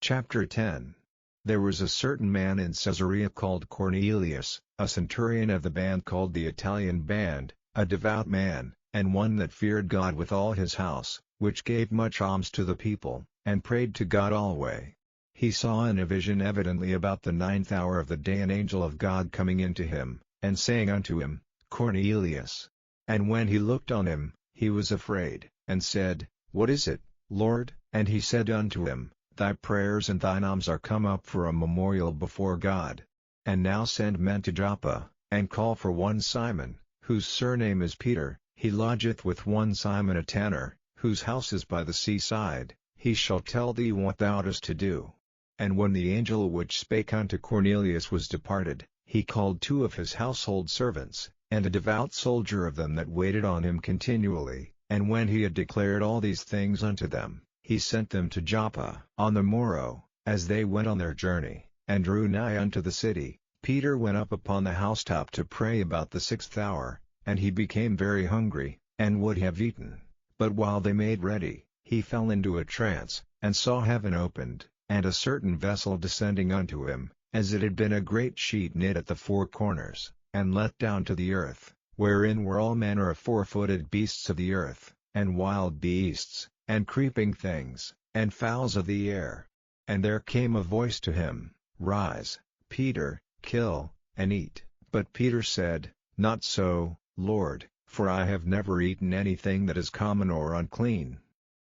Chapter 10. There was a certain man in Caesarea called Cornelius, a centurion of the band called the Italian band, a devout man, and one that feared God with all his house, which gave much alms to the people, and prayed to God alway. He saw in a vision evidently about the 9th hour of the day an angel of God coming into him, and saying unto him, Cornelius. And when he looked on him, he was afraid, and said, What is it, Lord? And he said unto him, Thy prayers and thine alms are come up for a memorial before God. And now send men to Joppa, and call for one Simon, whose surname is Peter. He lodgeth with one Simon a tanner, whose house is by the seaside. He shall tell thee what thou oughtest to do. And when the angel which spake unto Cornelius was departed, he called 2 of his household servants, and a devout soldier of them that waited on him continually, and when he had declared all these things unto them, he sent them to Joppa. On the morrow, as they went on their journey, and drew nigh unto the city, Peter went up upon the housetop to pray about the 6th hour, and he became very hungry, and would have eaten. But while they made ready, he fell into a trance, and saw heaven opened, and a certain vessel descending unto him, as it had been a great sheet knit at the 4 corners, and let down to the earth, wherein were all manner of 4-footed beasts of the earth, and wild beasts, and creeping things, and fowls of the air. And there came a voice to him, Rise, Peter, kill, and eat. But Peter said, Not so, Lord, for I have never eaten anything that is common or unclean.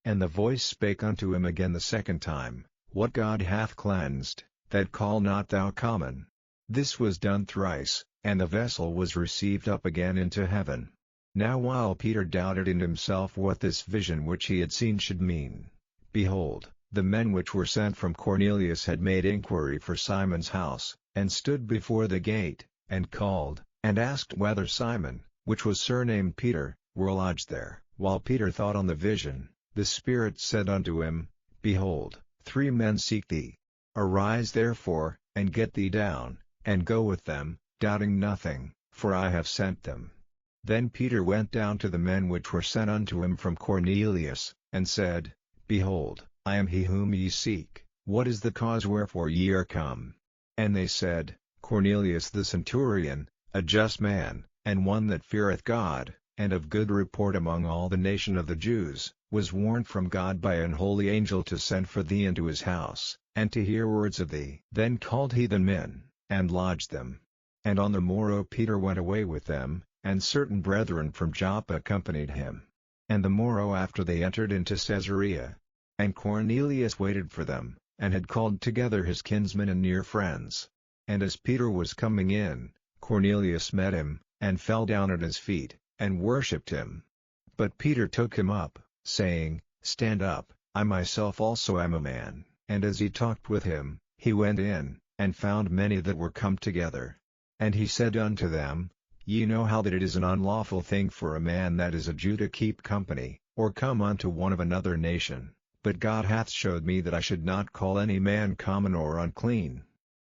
And the voice spake unto him again the 2nd time, What God hath cleansed, that call not thou common. This was done thrice, and the vessel was received up again into heaven. Now while Peter doubted in himself what this vision which he had seen should mean, behold, the men which were sent from Cornelius had made inquiry for Simon's house, and stood before the gate, and called, and asked whether Simon, which was surnamed Peter, were lodged there. While Peter thought on the vision, the Spirit said unto him, Behold, 3 men seek thee. Arise therefore, and get thee down, and go with them, doubting nothing, for I have sent them. Then Peter went down to the men which were sent unto him from Cornelius, and said, Behold, I am he whom ye seek. What is the cause wherefore ye are come? And they said, Cornelius the centurion, a just man, and one that feareth God, and of good report among all the nation of the Jews, was warned from God by an holy angel to send for thee into his house, and to hear words of thee. Then called he the men, and lodged them. And on the morrow Peter went away with them, and certain brethren from Joppa accompanied him. And the morrow after they entered into Caesarea. And Cornelius waited for them, and had called together his kinsmen and near friends. And as Peter was coming in, Cornelius met him, and fell down at his feet, and worshipped him. But Peter took him up, saying, Stand up, I myself also am a man. And as he talked with him, he went in, and found many that were come together. And he said unto them, Ye know how that it is an unlawful thing for a man that is a Jew to keep company, or come unto one of another nation, but God hath showed me that I should not call any man common or unclean.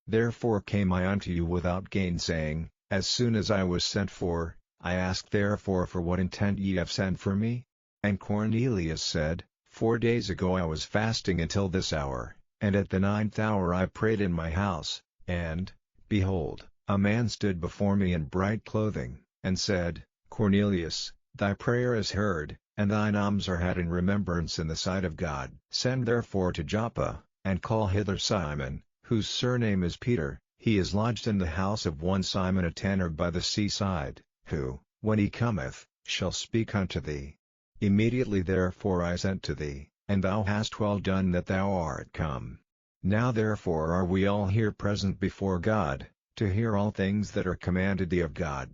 Therefore came I unto you without gainsaying. As soon as I was sent for, I asked therefore for what intent ye have sent for me? And Cornelius said, 4 days ago I was fasting until this hour, and at the 9th hour I prayed in my house, and, behold, a man stood before me in bright clothing, and said, Cornelius, thy prayer is heard, and thine alms are had in remembrance in the sight of God. Send therefore to Joppa, and call hither Simon, whose surname is Peter. He is lodged in the house of one Simon a tanner by the seaside, who, when he cometh, shall speak unto thee. Immediately therefore I sent to thee, and thou hast well done that thou art come. Now therefore are we all here present before God, to hear all things that are commanded thee of God.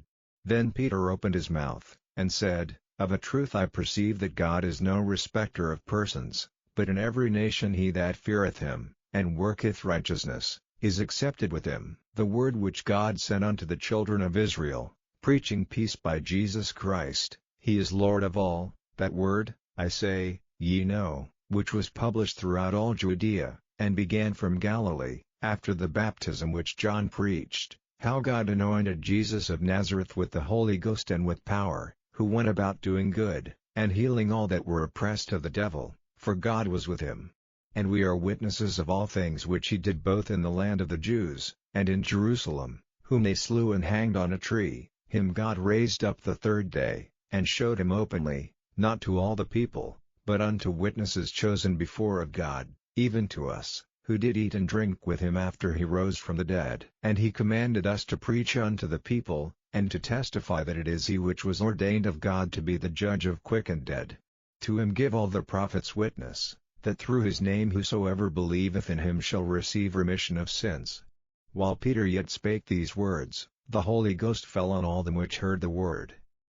Then Peter opened his mouth, and said, Of a truth I perceive that God is no respecter of persons, but in every nation he that feareth him, and worketh righteousness, is accepted with him. The word which God sent unto the children of Israel, preaching peace by Jesus Christ, he is Lord of all. That word, I say, ye know, which was published throughout all Judea, and began from Galilee, after the baptism which John preached, how God anointed Jesus of Nazareth with the Holy Ghost and with power, who went about doing good, and healing all that were oppressed of the devil, for God was with him. and we are witnesses of all things which he did both in the land of the Jews, and in Jerusalem, whom they slew and hanged on a tree. Him God raised up the third day, and showed him openly, not to all the people, but unto witnesses chosen before of God, even to us, who did eat and drink with him after he rose from the dead. And he commanded us to preach unto the people, and to testify that it is he which was ordained of God to be the judge of quick and dead. To him give all the prophets witness, that through his name whosoever believeth in him shall receive remission of sins. While Peter yet spake these words, the Holy Ghost fell on all them which heard the word.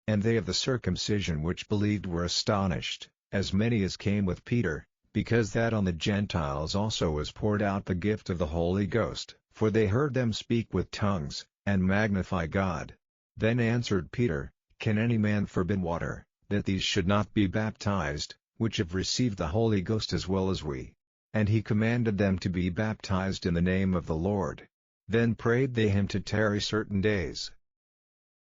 And they of the circumcision which believed were astonished, as many as came with Peter, because that on the Gentiles also was poured out the gift of the Holy Ghost. For they heard them speak with tongues, and magnify God. Then answered Peter, Can any man forbid water, that these should not be baptized, which have received the Holy Ghost as well as we? And he commanded them to be baptized in the name of the Lord. Then prayed they him to tarry certain days.